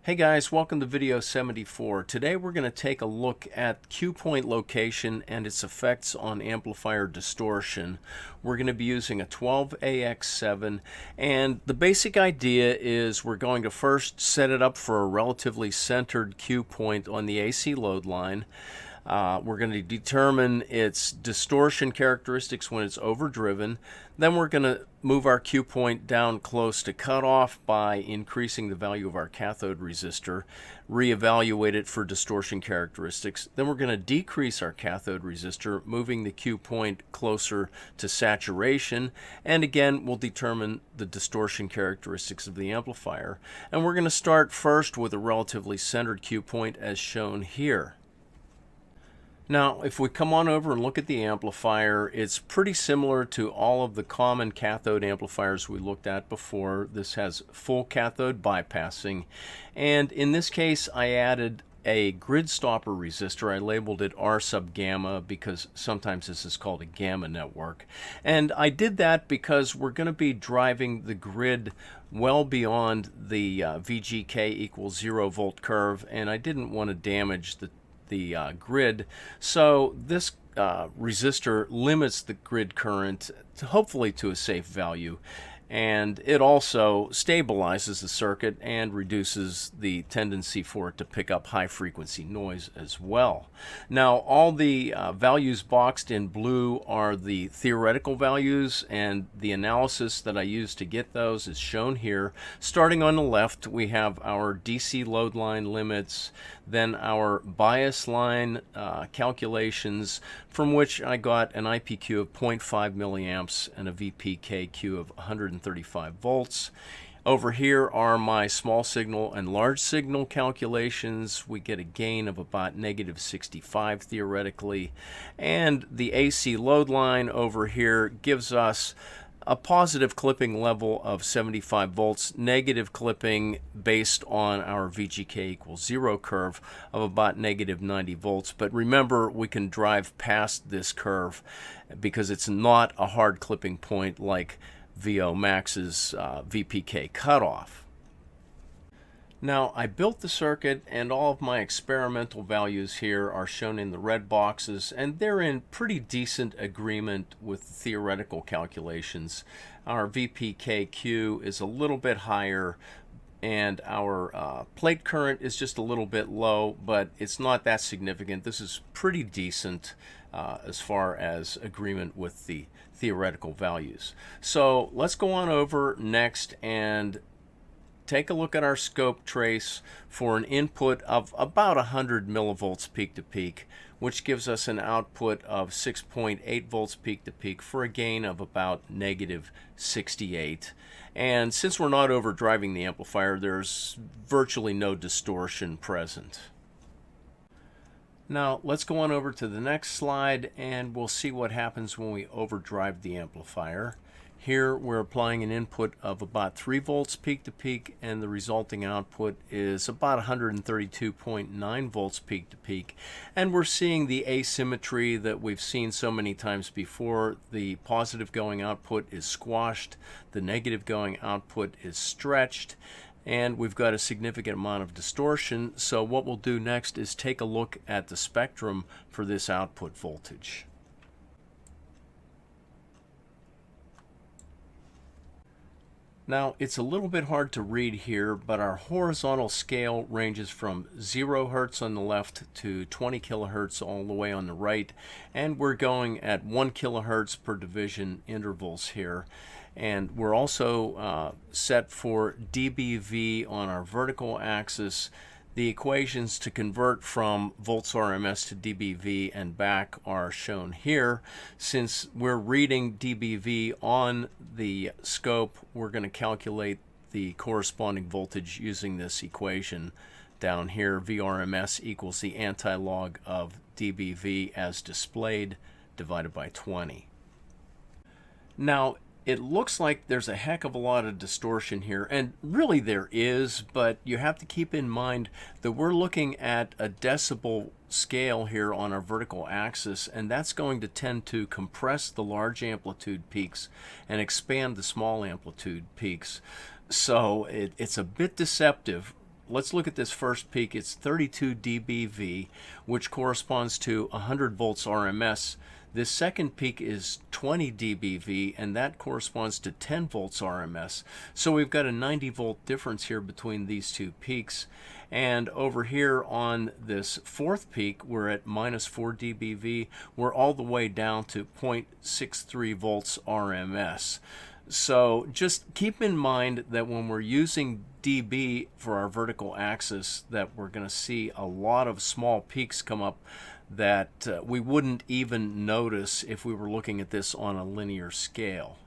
Hey guys, welcome to video 74. Today we're going to take a look at cue point location and its effects on amplifier distortion. We're going to be using a 12AX7, and the basic idea is we're going to first set it up for a relatively centered cue point on the AC load line. We're going to determine its distortion characteristics when it's overdriven. Then we're going to move our cue point down close to cutoff by increasing the value of our cathode resistor, reevaluate it for distortion characteristics. Then we're going to decrease our cathode resistor, moving the cue point closer to saturation. And again, we'll determine the distortion characteristics of the amplifier. And we're going to start first with a relatively centered cue point as shown here. Now, if we come on over and look at the amplifier, it's pretty similar to all of the common cathode amplifiers we looked at before. This has full cathode bypassing, and in this case I added a grid stopper resistor. I labeled it R sub gamma because sometimes this is called a gamma network. And I did that because we're going to be driving the grid well beyond the VGK equals 0 volt curve, and I didn't want to damage the grid, so this resistor limits the grid current hopefully to a safe value, and it also stabilizes the circuit and reduces the tendency for it to pick up high frequency noise as well. Now, all the values boxed in blue are the theoretical values, and the analysis that I used to get those is shown here. Starting on the left, we have our DC load line limits, then our bias line calculations, from which I got an IPQ of 0.5 milliamps and a VPKQ of 135 volts. Over here are my small signal and large signal calculations. We get a gain of about -65 theoretically, and the AC load line over here gives us a positive clipping level of 75 volts, negative clipping based on our VGK equals 0 curve of about -90 volts. But remember, we can drive past this curve because it's not a hard clipping point like VO Max's VPK cutoff. Now, I built the circuit, and all of my experimental values here are shown in the red boxes, and they're in pretty decent agreement with the theoretical calculations. Our VPKQ is a little bit higher, and our plate current is just a little bit low, but it's not that significant. This is pretty decent as far as agreement with the theoretical values. So let's go on over next and take a look at our scope trace for an input of about 100 millivolts peak to peak, which gives us an output of 6.8 volts peak to peak for a gain of about -68. And since we're not overdriving the amplifier, there's virtually no distortion present. Now let's go on over to the next slide, and we'll see what happens when we overdrive the amplifier. Here we're applying an input of about 3 volts peak to peak, and the resulting output is about 132.9 volts peak to peak. And we're seeing the asymmetry that we've seen so many times before. The positive going output is squashed, the negative going output is stretched, and we've got a significant amount of distortion. So what we'll do next is take a look at the spectrum for this output voltage. Now, it's a little bit hard to read here, but our horizontal scale ranges from 0 Hertz on the left to 20 kilohertz all the way on the right, and we're going at 1 kilohertz per division intervals here. And we're also set for dBV on our vertical axis. The equations to convert from volts RMS to dBV and back are shown here. Since we're reading dBV on the scope, we're going to calculate the corresponding voltage using this equation down here. VRMS equals the anti-log of dBV as displayed divided by 20. Now, it looks like there's a heck of a lot of distortion here, and really there is, but you have to keep in mind that we're looking at a decibel scale here on our vertical axis, and that's going to tend to compress the large amplitude peaks and expand the small amplitude peaks. So it's a bit deceptive let's look at this first peak. It's 32 dBV, which corresponds to 100 volts RMS. This second peak is 20 dBV, and that corresponds to 10 volts RMS. So we've got a 90 volt difference here between these two peaks. And over here on this fourth peak, we're at minus 4 dBV. We're all the way down to 0.63 volts RMS. So just keep in mind that when we're using dB for our vertical axis, that we're going to see a lot of small peaks come up that we wouldn't even notice if we were looking at this on a linear scale.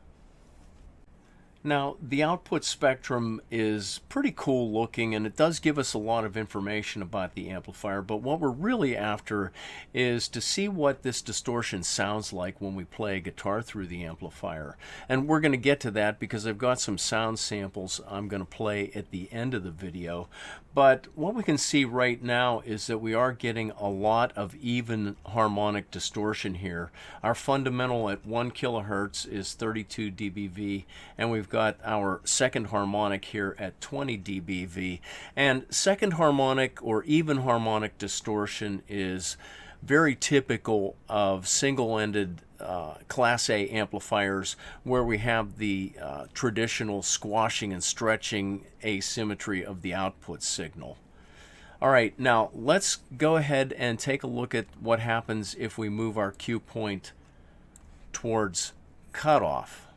Now, the output spectrum is pretty cool looking, and it does give us a lot of information about the amplifier, but what we're really after is to see what this distortion sounds like when we play a guitar through the amplifier. And we're going to get to that because I've got some sound samples I'm going to play at the end of the video. But what we can see right now is that we are getting a lot of even harmonic distortion here. Our fundamental at 1 kilohertz is 32 dBV, and we've got our second harmonic here at 20 dBV. And second harmonic or even harmonic distortion is very typical of single-ended Class A amplifiers where we have the traditional squashing and stretching asymmetry of the output signal. All right, now let's go ahead and take a look at what happens if we move our cue point towards cutoff.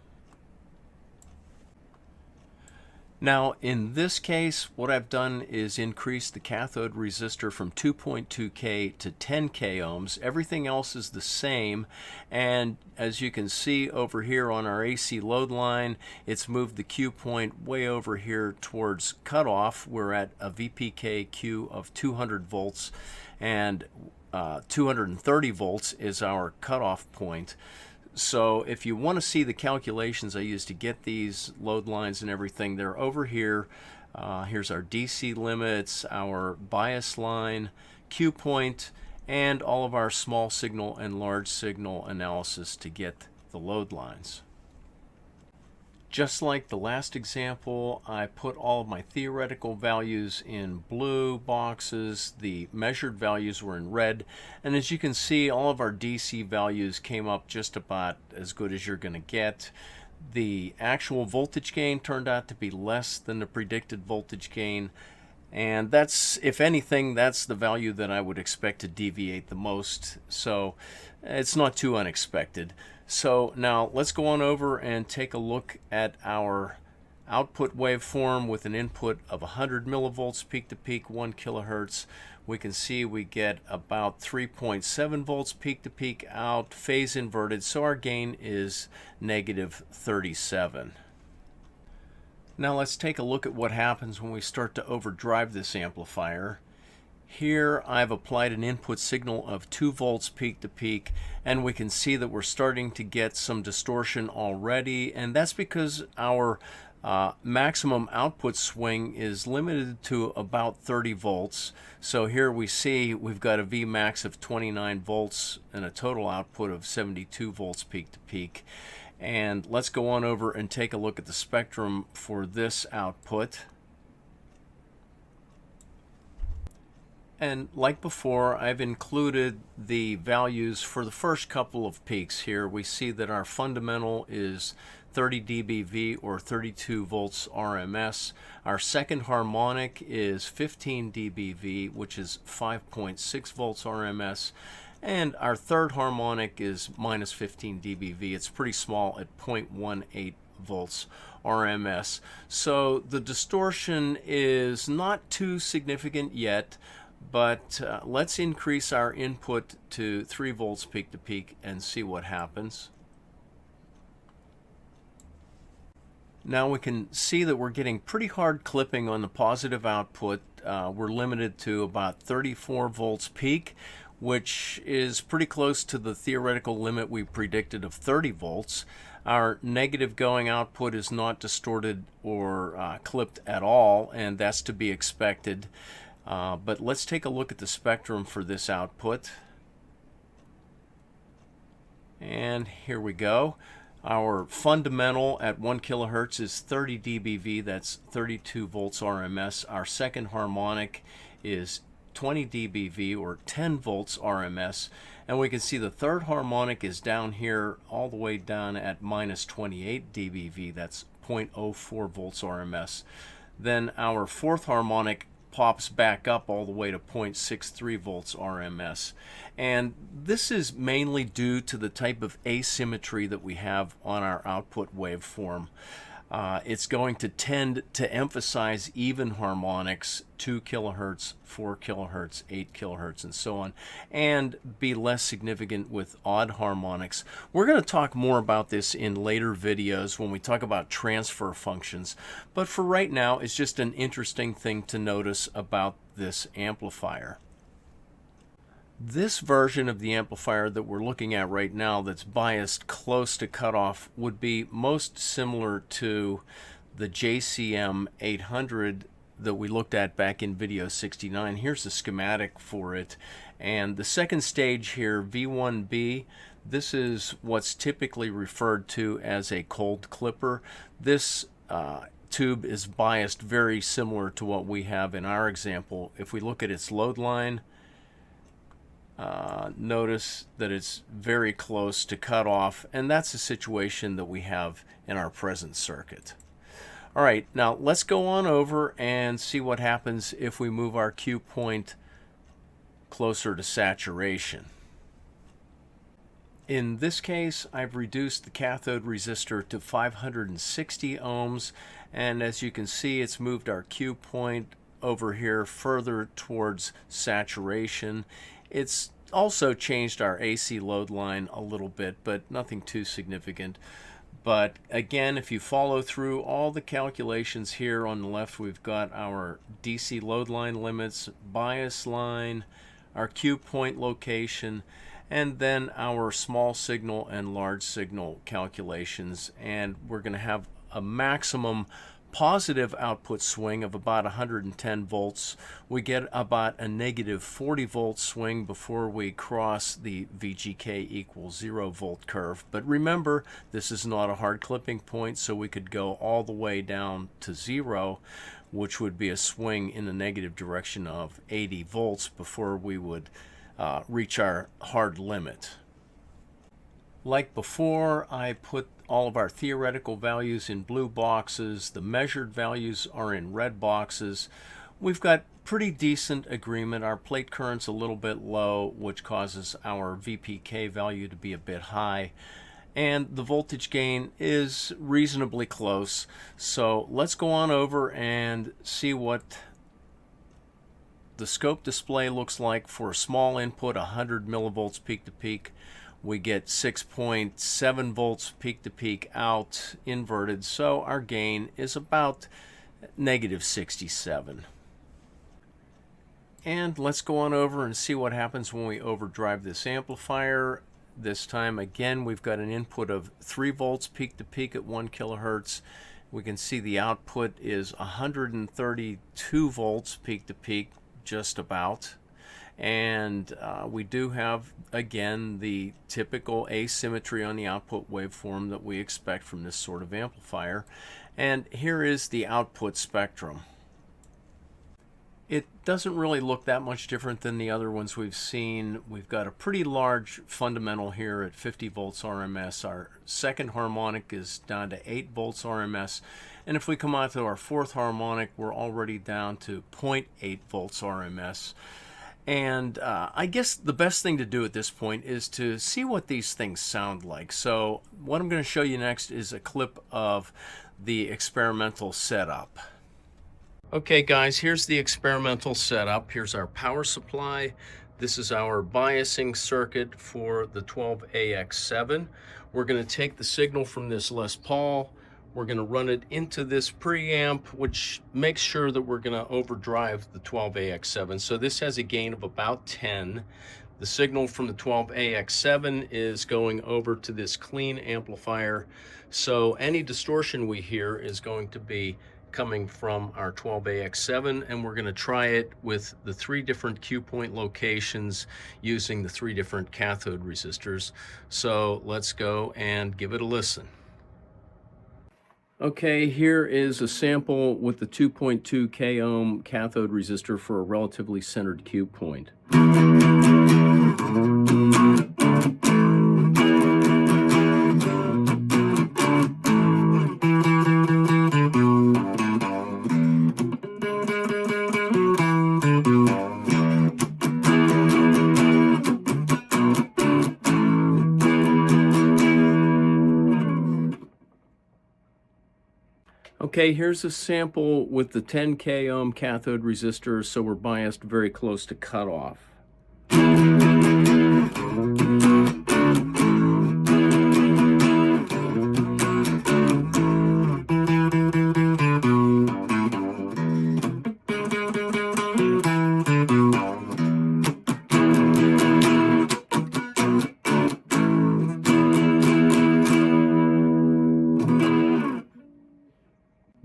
Now, in this case, what I've done is increase the cathode resistor from 2.2K to 10K ohms. Everything else is the same, and as you can see over here on our AC load line, it's moved the cue point way over here towards cutoff. We're at a VPK cue of 200 volts, and 230 volts is our cutoff point. So if you want to see the calculations I used to get these load lines and everything, they're over here. Here's our DC limits, our bias line, cue point, and all of our small signal and large signal analysis to get the load lines. Just like the last example, I put all of my theoretical values in blue boxes. The measured values were in red. And as you can see, all of our DC values came up just about as good as you're going to get. The actual voltage gain turned out to be less than the predicted voltage gain. And that's, if anything, that's the value that I would expect to deviate the most. So it's not too unexpected. So now let's go on over and take a look at our output waveform with an input of 100 millivolts peak to peak, 1 kilohertz. We can see we get about 3.7 volts peak to peak out, phase inverted, so our gain is negative 37. Now let's take a look at what happens when we start to overdrive this amplifier. Here I've applied an input signal of 2 volts peak to peak, and we can see that we're starting to get some distortion already, and that's because our maximum output swing is limited to about 30 volts. So here we see we've got a Vmax of 29 volts and a total output of 72 volts peak to peak. And let's go on over and take a look at the spectrum for this output. And like before, I've included the values for the first couple of peaks here. We see that our fundamental is 30 dBV or 32 volts RMS. Our second harmonic is 15 dBV, which is 5.6 volts RMS. And our third harmonic is minus 15 dBV. It's pretty small at 0.18 volts RMS. So the distortion is not too significant yet, but let's increase our input to 3 volts peak to peak and see what happens. Now we can see that we're getting pretty hard clipping on the positive output. We're limited to about 34 volts peak, which is pretty close to the theoretical limit we predicted of 30 volts. Our negative going output is not distorted or clipped at all, and that's to be expected. But let's take a look at the spectrum for this output. And here we go. Our fundamental at 1 kilohertz is 30 dBV, that's 32 volts RMS. Our second harmonic is 20 dBV or 10 volts RMS. And we can see the third harmonic is down here all the way down at minus 28 dBV, that's 0.04 volts RMS. Then our fourth harmonic pops back up all the way to 0.63 volts RMS. And this is mainly due to the type of asymmetry that we have on our output waveform. It's going to tend to emphasize even harmonics, 2 kilohertz, 4 kilohertz, 8 kilohertz, and so on, and be less significant with odd harmonics. We're going to talk more about this in later videos when we talk about transfer functions, but for right now, it's just an interesting thing to notice about this amplifier. This version of the amplifier that we're looking at right now that's biased close to cutoff would be most similar to the JCM 800 that we looked at back in video 69. Here's the schematic for it. And the second stage here, V1B, this is what's typically referred to as a cold clipper. This tube is biased very similar to what we have in our example. If we look at its load line, notice that it's very close to cutoff, and that's the situation that we have in our present circuit. All right, now let's go on over and see what happens if we move our Q point closer to saturation. In this case, I've reduced the cathode resistor to 560 ohms, and as you can see, it's moved our Q point over here further towards saturation. It's also changed our AC load line a little bit, but nothing too significant. But again, if you follow through all the calculations here on the left, we've got our DC load line limits, bias line, our Q point location, and then our small signal and large signal calculations. And we're going to have a maximum positive output swing of about 110 volts. We get about a negative 40 volt swing before we cross the VGK equals 0 volt curve. But remember, this is not a hard clipping point, so we could go all the way down to 0, which would be a swing in the negative direction of 80 volts before we would reach our hard limit. Like before, I put all of our theoretical values in blue boxes. The measured values are in red boxes. We've got pretty decent agreement. Our plate current's a little bit low, which causes our VPK value to be a bit high. And the voltage gain is reasonably close. So let's go on over and see what the scope display looks like for a small input, 100 millivolts peak to peak. We get 6.7 volts peak to peak out inverted, so our gain is about negative 67. And let's go on over and see what happens when we overdrive this amplifier. This time again we've got an input of 3 volts peak to peak at 1 kilohertz. We can see the output is 132 volts peak to peak, just about. And we do have, again, the typical asymmetry on the output waveform that we expect from this sort of amplifier. And here is the output spectrum. It doesn't really look that much different than the other ones we've seen. We've got a pretty large fundamental here at 50 volts RMS. Our second harmonic is down to 8 volts RMS. And if we come out to our fourth harmonic, we're already down to 0.8 volts RMS. And I guess the best thing to do at this point is to see what these things sound like. So what I'm going to show you next is a clip of the experimental setup. Okay guys, here's the experimental setup. Here's our power supply. This is our biasing circuit for the 12AX7. We're going to take the signal from this Les Paul. We're going to run it into this preamp, which makes sure that we're going to overdrive the 12AX7. So this has a gain of about 10. The signal from the 12AX7 is going over to this clean amplifier. So any distortion we hear is going to be coming from our 12AX7, and we're going to try it with the 3 different cue point locations using the 3 different cathode resistors. So let's go and give it a listen. Okay, here is a sample with the 2.2 k ohm cathode resistor for a relatively centered cue point. Okay, here's a sample with the 10 k ohm cathode resistor, so we're biased very close to cutoff.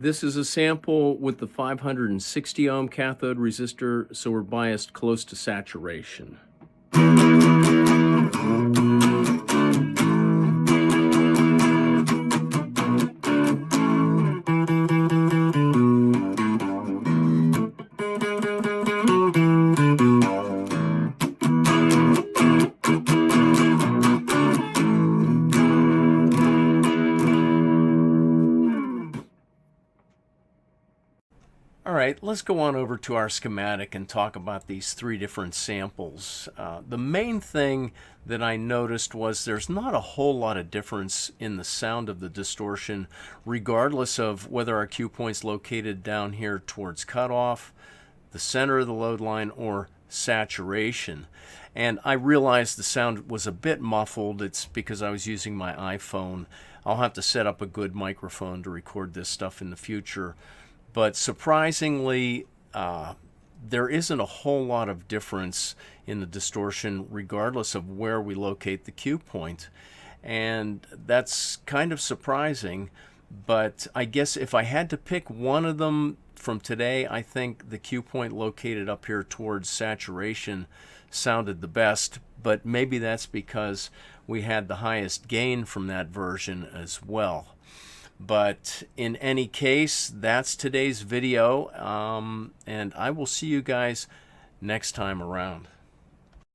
This is a sample with the 560 ohm cathode resistor, so we're biased close to saturation. All right, let's go on over to our schematic and talk about these 3 different samples. The main thing that I noticed was there's not a whole lot of difference in the sound of the distortion, regardless of whether our cue point's located down here towards cutoff, the center of the load line, or saturation. And I realized the sound was a bit muffled. It's because I was using my iPhone. I'll have to set up a good microphone to record this stuff in the future. But surprisingly, there isn't a whole lot of difference in the distortion regardless of where we locate the cue point. And that's kind of surprising, but I guess if I had to pick one of them from today, I think the cue point located up here towards saturation sounded the best, but maybe that's because we had the highest gain from that version as well. But in any case, that's today's video, and I will see you guys next time around.